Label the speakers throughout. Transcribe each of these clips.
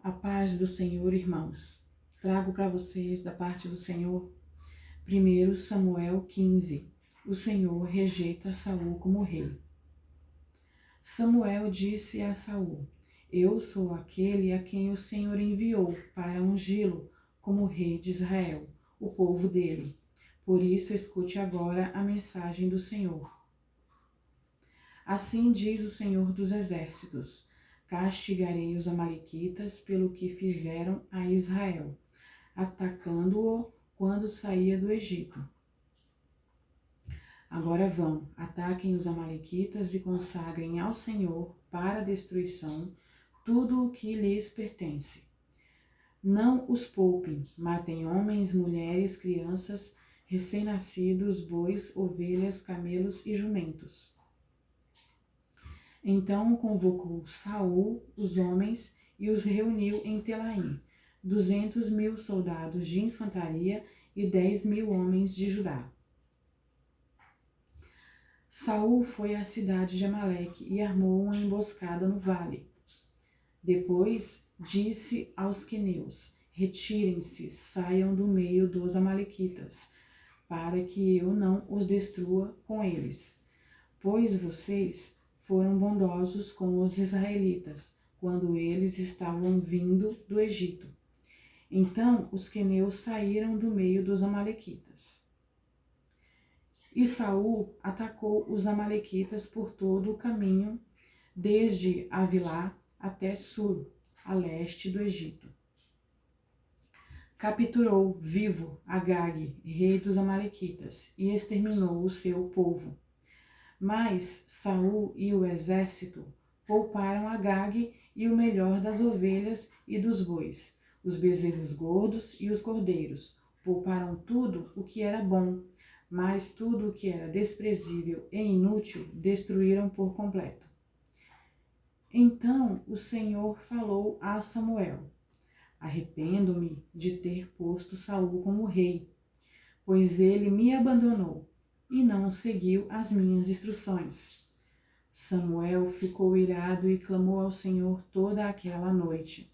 Speaker 1: A paz do Senhor, irmãos. Trago para vocês, da parte do Senhor, 1 Samuel 15. O Senhor rejeita Saul como rei. Samuel disse a Saul: Eu sou aquele a quem o Senhor enviou para ungí-lo como rei de Israel, o povo dele. Por isso, escute agora a mensagem do Senhor. Assim diz o Senhor dos Exércitos: Castigarei os amalequitas pelo que fizeram a Israel, atacando-o quando saía do Egito. Agora vão, ataquem os amalequitas e consagrem ao Senhor para a destruição tudo o que lhes pertence. Não os poupem, matem homens, mulheres, crianças, recém-nascidos, bois, ovelhas, camelos e jumentos. Então convocou Saul os homens e os reuniu em Telaim, 200.000 soldados de infantaria e 10.000 homens de Judá. Saul foi à cidade de Amaleque e armou uma emboscada no vale. Depois disse aos queneus: Retirem-se, saiam do meio dos amalequitas, para que eu não os destrua com eles, pois vocês foram bondosos com os israelitas, quando eles estavam vindo do Egito. Então os queneus saíram do meio dos amalequitas. E Saul atacou os amalequitas por todo o caminho, desde Avilá até Sur, a leste do Egito. Capturou vivo Agag, rei dos amalequitas, e exterminou o seu povo. Mas Saul e o exército pouparam Agag e o melhor das ovelhas e dos bois, os bezerros gordos e os cordeiros. Pouparam tudo o que era bom, mas tudo o que era desprezível e inútil destruíram por completo. Então o Senhor falou a Samuel: Arrependo-me de ter posto Saul como rei, pois ele me abandonou e não seguiu as minhas instruções. Samuel ficou irado e clamou ao Senhor toda aquela noite.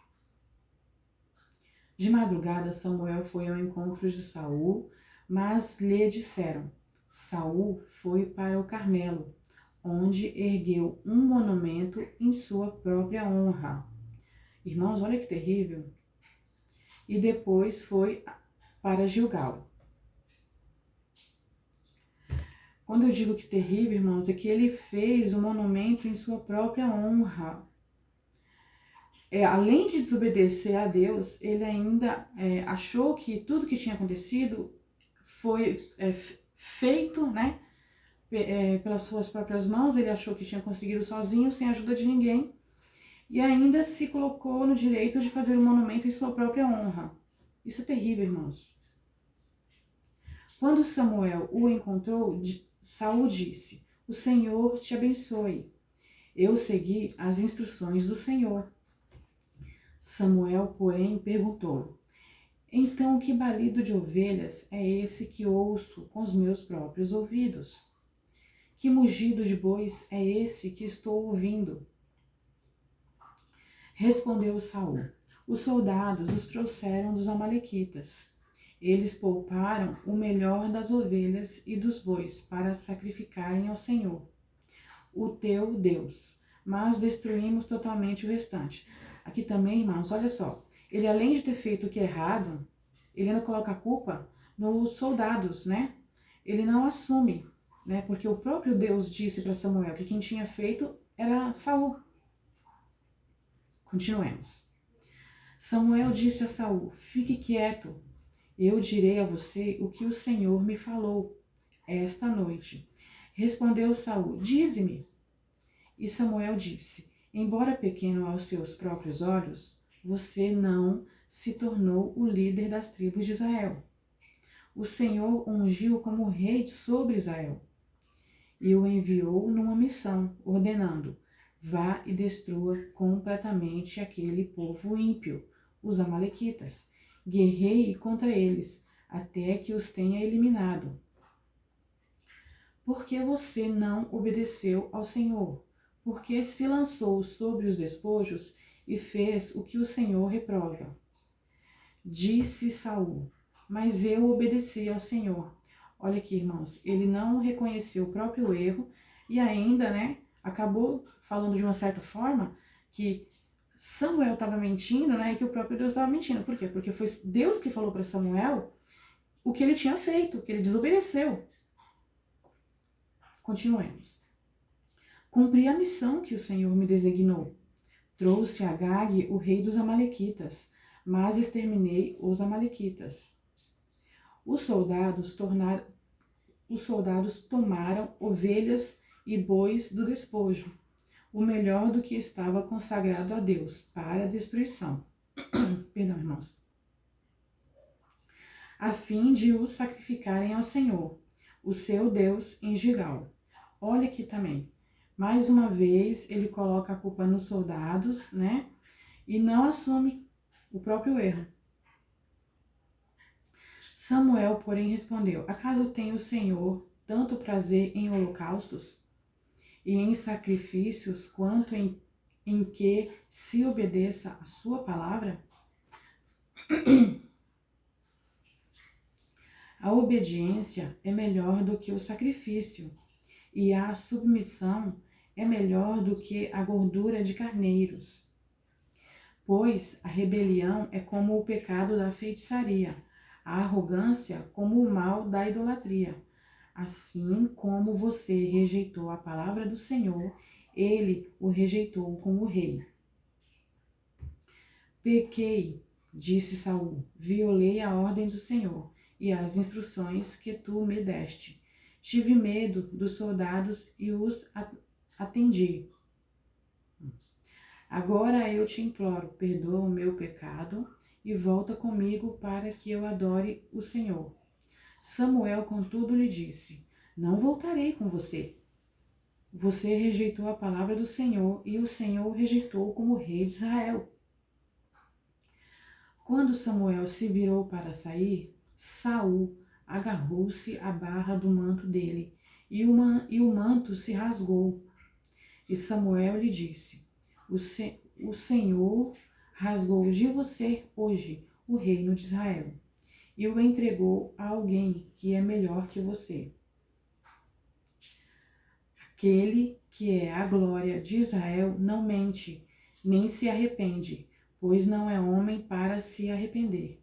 Speaker 1: De madrugada, Samuel foi ao encontro de Saul, mas lhe disseram: Saul foi para o Carmelo, onde ergueu um monumento em sua própria honra. Irmãos, olha que terrível. E depois foi para Gilgal. Quando eu digo que terrível, irmãos, é que ele fez um monumento em sua própria honra. Além de desobedecer a Deus, ele ainda achou que tudo que tinha acontecido foi feito, né, pelas suas próprias mãos. Ele achou que tinha conseguido sozinho, sem a ajuda de ninguém, e ainda se colocou no direito de fazer um monumento em sua própria honra. Isso é terrível, irmãos. Quando Samuel o encontrou, Saul disse: O Senhor te abençoe. Eu segui as instruções do Senhor. Samuel, porém, perguntou: Então que balido de ovelhas é esse que ouço com os meus próprios ouvidos? Que mugido de bois é esse que estou ouvindo? Respondeu Saul: Os soldados os trouxeram dos amalequitas. Eles pouparam o melhor das ovelhas e dos bois para sacrificarem ao Senhor, o teu Deus, mas destruímos totalmente o restante. Aqui também, irmãos, olha só, ele além de ter feito o que é errado, ele ainda coloca a culpa nos soldados, né? Ele não assume, né? Porque o próprio Deus disse para Samuel que quem tinha feito era Saul. Continuemos. Samuel disse a Saul: Fique quieto, eu direi a você o que o Senhor me falou esta noite. Respondeu Saul: Dize-me. E Samuel disse: Embora pequeno aos seus próprios olhos, você não se tornou o líder das tribos de Israel. O Senhor o ungiu como rei sobre Israel e o enviou numa missão, ordenando: Vá e destrua completamente aquele povo ímpio, os amalequitas. Guerreie contra eles, até que os tenha eliminado. Porque você não obedeceu ao Senhor, porque se lançou sobre os despojos e fez o que o Senhor reprova. Disse Saul, mas eu obedeci ao Senhor. Olha aqui, irmãos, ele não reconheceu o próprio erro e ainda, né, acabou falando de uma certa forma que Samuel estava mentindo, né, e que o próprio Deus estava mentindo. Por quê? Porque foi Deus que falou para Samuel o que ele tinha feito, que ele desobedeceu. Continuemos. Cumpri a missão que o Senhor me designou. Trouxe a Agag, o rei dos Amalequitas, mas exterminei os Amalequitas. Os soldados tomaram ovelhas e bois do despojo, o melhor do que estava consagrado a Deus, para a destruição. Perdão, irmãos. A fim de os sacrificarem ao Senhor, o seu Deus, em Gigal. Olha aqui também. Mais uma vez, ele coloca a culpa nos soldados, né? E não assume o próprio erro. Samuel, porém, respondeu: acaso tem o Senhor tanto prazer em holocaustos e em sacrifícios quanto em que se obedeça a sua palavra? A obediência é melhor do que o sacrifício, e a submissão é melhor do que a gordura de carneiros. Pois a rebelião é como o pecado da feitiçaria, a arrogância como o mal da idolatria. Assim como você rejeitou a palavra do Senhor, ele o rejeitou como rei. Pequei, disse Saul, violei a ordem do Senhor e as instruções que tu me deste. Tive medo dos soldados e os atendi. Agora eu te imploro, perdoa o meu pecado e volta comigo para que eu adore o Senhor. Samuel, contudo, lhe disse: não voltarei com você. Você rejeitou a palavra do Senhor e o Senhor o rejeitou como rei de Israel. Quando Samuel se virou para sair, Saul agarrou-se à barra do manto dele e o manto se rasgou. E Samuel lhe disse: o Senhor rasgou de você hoje o reino de Israel e o entregou a alguém que é melhor que você. Aquele que é a glória de Israel não mente, nem se arrepende, pois não é homem para se arrepender.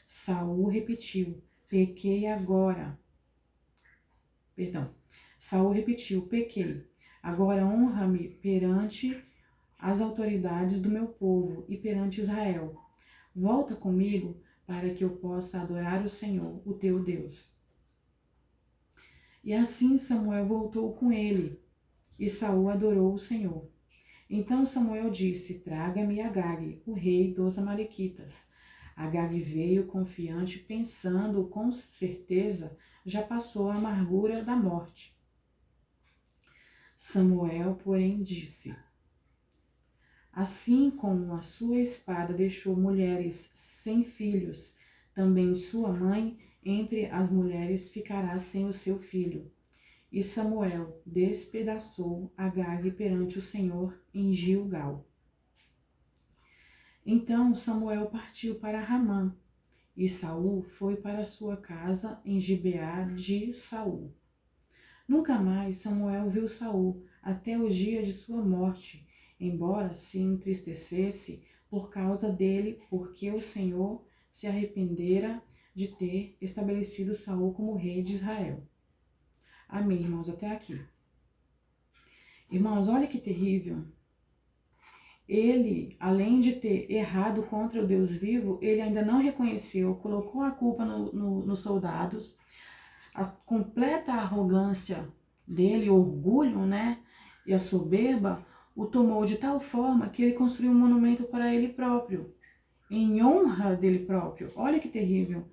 Speaker 1: Saul repetiu: pequei agora. Saul repetiu: pequei. Agora honra-me perante as autoridades do meu povo e perante Israel. Volta comigo para que eu possa adorar o Senhor, o teu Deus. E assim Samuel voltou com ele, e Saul adorou o Senhor. Então Samuel disse: traga-me Agag, o rei dos Amalequitas. Agag veio confiante, pensando com certeza já passou a amargura da morte. Samuel, porém, disse: assim como a sua espada deixou mulheres sem filhos, também sua mãe entre as mulheres ficará sem o seu filho. E Samuel despedaçou Agag perante o Senhor em Gilgal. Então Samuel partiu para Ramã, e Saul foi para sua casa em Gibeá de Saul. Nunca mais Samuel viu Saul até o dia de sua morte, embora se entristecesse por causa dele, porque o Senhor se arrependera de ter estabelecido Saul como rei de Israel. Amém, irmãos, até aqui. Irmãos, olha que terrível. Ele, além de ter errado contra o Deus vivo, ele ainda não reconheceu, colocou a culpa nos soldados. A completa arrogância dele, o orgulho, né, e a soberba, o tomou de tal forma que ele construiu um monumento para ele próprio, em honra dele próprio. Olha que terrível.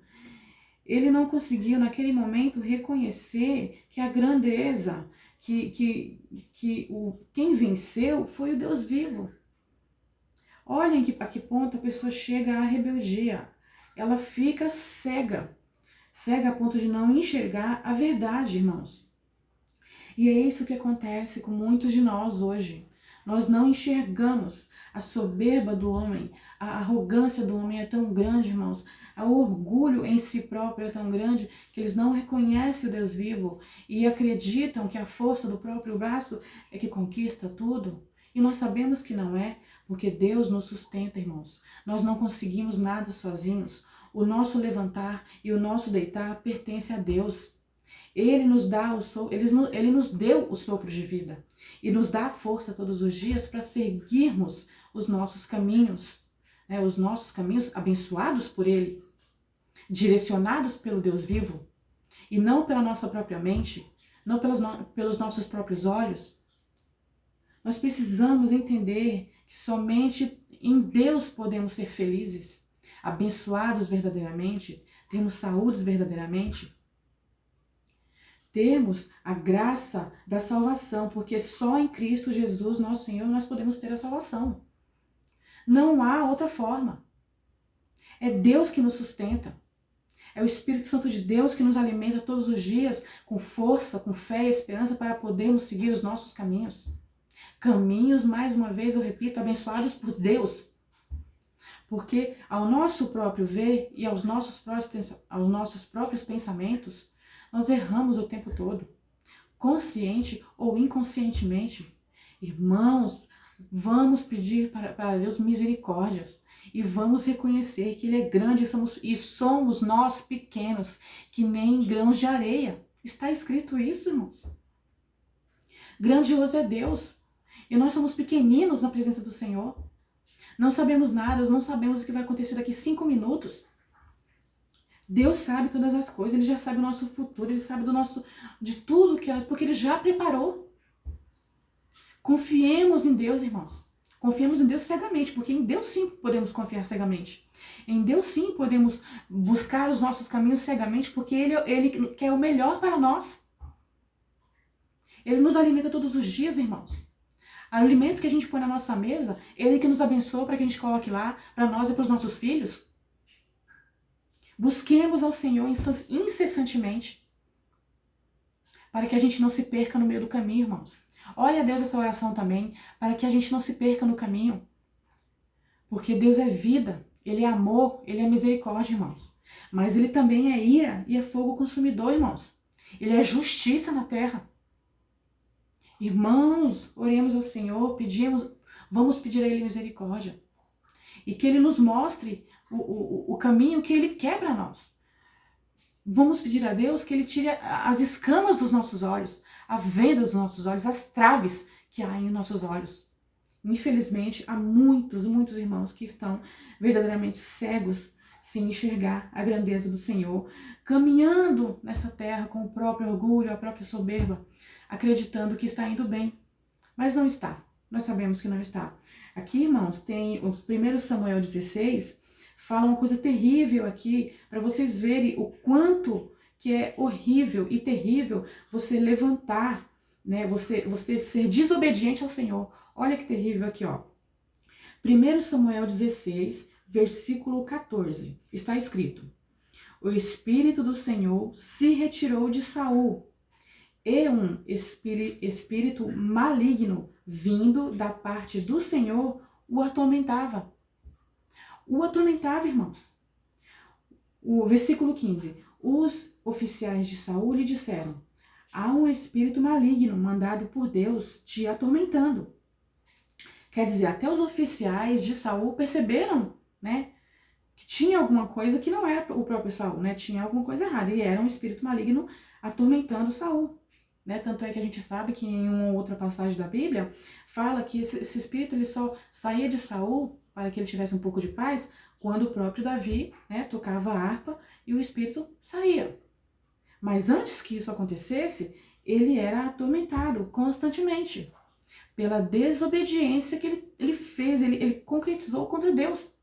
Speaker 1: Ele não conseguiu, naquele momento, reconhecer que a grandeza, quem venceu foi o Deus vivo. Olhem a que ponto a pessoa chega à rebeldia. Ela fica cega a ponto de não enxergar a verdade, irmãos. E é isso que acontece com muitos de nós hoje. Nós não enxergamos a soberba do homem, a arrogância do homem é tão grande, irmãos, o orgulho em si próprio é tão grande que eles não reconhecem o Deus vivo e acreditam que a força do próprio braço é que conquista tudo. E nós sabemos que não é, porque Deus nos sustenta, irmãos. Nós não conseguimos nada sozinhos. O nosso levantar e o nosso deitar pertence a Deus. Ele nos dá ele nos deu o sopro de vida e nos dá força todos os dias para seguirmos os nossos caminhos, né? Os nossos caminhos abençoados por Ele, direcionados pelo Deus vivo e não pela nossa própria mente, não pelos nossos próprios olhos. Nós precisamos entender que somente em Deus podemos ser felizes, abençoados verdadeiramente, termos saúde verdadeiramente. Termos a graça da salvação, porque só em Cristo Jesus, nosso Senhor, nós podemos ter a salvação. Não há outra forma. É Deus que nos sustenta. É o Espírito Santo de Deus que nos alimenta todos os dias com força, com fé e esperança para podermos seguir os nossos caminhos. Caminhos, mais uma vez eu repito, abençoados por Deus. Porque ao nosso próprio ver e aos nossos próprios pensamentos, nós erramos o tempo todo, consciente ou inconscientemente. Irmãos, vamos pedir para Deus misericórdias e vamos reconhecer que Ele é grande e somos nós pequenos, que nem grãos de areia. Está escrito isso, irmãos. Grandioso é Deus e nós somos pequeninos na presença do Senhor. Não sabemos nada, não sabemos o que vai acontecer daqui 5 minutos. Deus sabe todas as coisas, Ele já sabe o nosso futuro, Ele sabe de tudo, porque Ele já preparou. Confiemos em Deus, irmãos. Confiemos em Deus cegamente, porque em Deus sim podemos confiar cegamente. Em Deus sim podemos buscar os nossos caminhos cegamente, porque Ele quer o melhor para nós. Ele nos alimenta todos os dias, irmãos. O alimento que a gente põe na nossa mesa, Ele que nos abençoa para que a gente coloque lá para nós e para os nossos filhos. Busquemos ao Senhor incessantemente, para que a gente não se perca no meio do caminho, irmãos. Olha a Deus essa oração também, para que a gente não se perca no caminho. Porque Deus é vida, Ele é amor, Ele é misericórdia, irmãos. Mas Ele também é ira e é fogo consumidor, irmãos. Ele é justiça na terra. Irmãos, oremos ao Senhor, vamos pedir a Ele misericórdia. E que Ele nos mostre o caminho que Ele quer para nós. Vamos pedir a Deus que Ele tire as escamas dos nossos olhos, a venda dos nossos olhos, as traves que há em nossos olhos. Infelizmente, há muitos irmãos que estão verdadeiramente cegos, sem enxergar a grandeza do Senhor, caminhando nessa terra com o próprio orgulho, a própria soberba, acreditando que está indo bem, mas não está. Nós sabemos que não está. Aqui, irmãos, tem o 1 Samuel 16, fala uma coisa terrível aqui, para vocês verem o quanto que é horrível e terrível você levantar, né? Você ser desobediente ao Senhor. Olha que terrível aqui, ó. 1 Samuel 16, versículo 14, está escrito: o Espírito do Senhor se retirou de Saul, e um espírito maligno vindo da parte do Senhor o atormentava. O atormentava, irmãos. O versículo 15. Os oficiais de Saul lhe disseram: há um espírito maligno mandado por Deus te atormentando. Quer dizer, até os oficiais de Saul perceberam, né, que tinha alguma coisa que não era o próprio Saul, né? Tinha alguma coisa errada e era um espírito maligno atormentando Saul. Né? Tanto é que a gente sabe que em uma outra passagem da Bíblia fala que esse espírito ele só saía de Saul para que ele tivesse um pouco de paz quando o próprio Davi, né, tocava a harpa e o espírito saía. Mas antes que isso acontecesse, ele era atormentado constantemente pela desobediência que ele fez, ele concretizou contra Deus.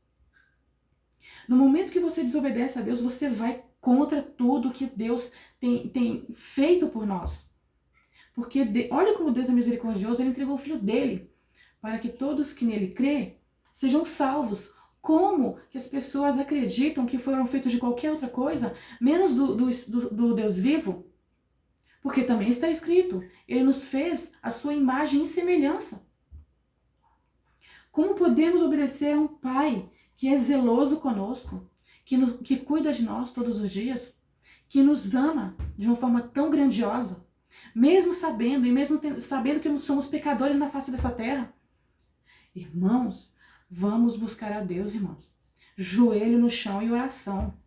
Speaker 1: No momento que você desobedece a Deus, você vai contra tudo que Deus tem feito por nós. Porque olha como Deus é misericordioso, Ele entregou o Filho dele para que todos que nele crê sejam salvos. Como que as pessoas acreditam que foram feitos de qualquer outra coisa, menos do Deus vivo? Porque também está escrito, ele nos fez a sua imagem e semelhança. Como podemos obedecer a um Pai que é zeloso conosco, que cuida de nós todos os dias, que nos ama de uma forma tão grandiosa, mesmo sabendo sabendo que somos pecadores na face dessa terra? Irmãos, vamos buscar a Deus, irmãos. Joelho no chão e oração,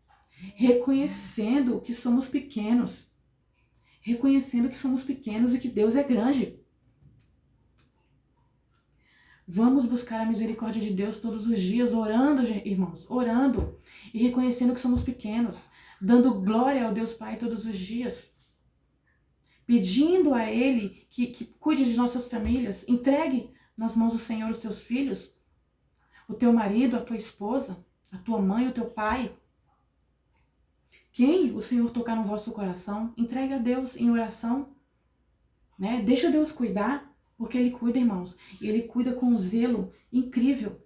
Speaker 1: reconhecendo que somos pequenos, e que Deus é grande. Vamos buscar a misericórdia de Deus todos os dias, orando, irmãos, orando e reconhecendo que somos pequenos, dando glória ao Deus Pai todos os dias, pedindo a Ele que cuide de nossas famílias, entregue nas mãos do Senhor os teus filhos, o teu marido, a tua esposa, a tua mãe, o teu pai. Quem o Senhor tocar no vosso coração, entregue a Deus em oração, né? Deixa Deus cuidar, porque Ele cuida, irmãos, e Ele cuida com um zelo incrível.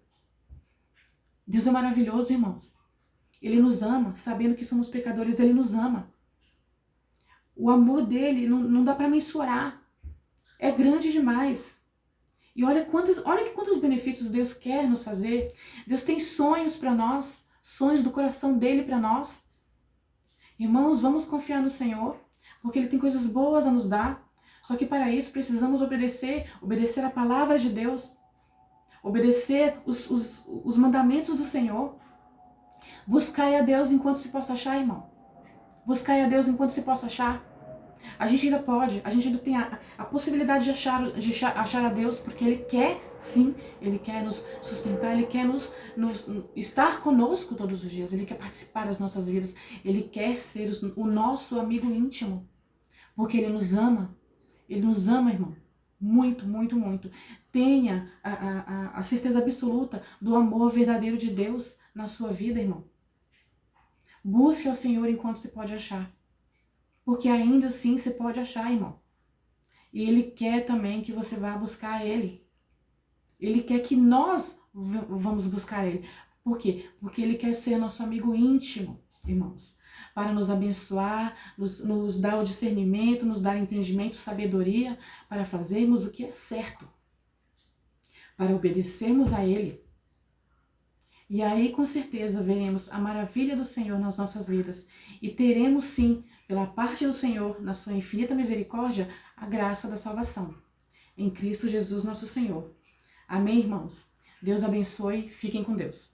Speaker 1: Deus é maravilhoso, irmãos. Ele nos ama, sabendo que somos pecadores, Ele nos ama. O amor dele não dá para mensurar. É grande demais. E olha quantos benefícios Deus quer nos fazer. Deus tem sonhos para nós, sonhos do coração dele para nós. Irmãos, vamos confiar no Senhor, porque Ele tem coisas boas a nos dar. Só que para isso precisamos obedecer a palavra de Deus, obedecer os mandamentos do Senhor. Buscai a Deus enquanto se possa achar, irmão. Buscai a Deus enquanto se possa achar. A gente ainda tem a possibilidade de achar a Deus, porque Ele quer, sim, Ele quer nos sustentar, Ele quer nos estar conosco todos os dias, Ele quer participar das nossas vidas, Ele quer ser o nosso amigo íntimo, porque Ele nos ama, irmão, muito, muito, muito. Tenha a certeza absoluta do amor verdadeiro de Deus na sua vida, irmão. Busque ao Senhor enquanto se pode achar. Porque ainda assim você pode achar, irmão. E Ele quer também que você vá buscar Ele. Ele quer que nós vamos buscar Ele. Por quê? Porque Ele quer ser nosso amigo íntimo, irmãos. Para nos abençoar, nos dar o discernimento, nos dar entendimento, sabedoria, para fazermos o que é certo. Para obedecermos a Ele. E aí, com certeza, veremos a maravilha do Senhor nas nossas vidas. E teremos, sim, pela parte do Senhor, na sua infinita misericórdia, a graça da salvação. Em Cristo Jesus, nosso Senhor. Amém, irmãos? Deus abençoe. Fiquem com Deus.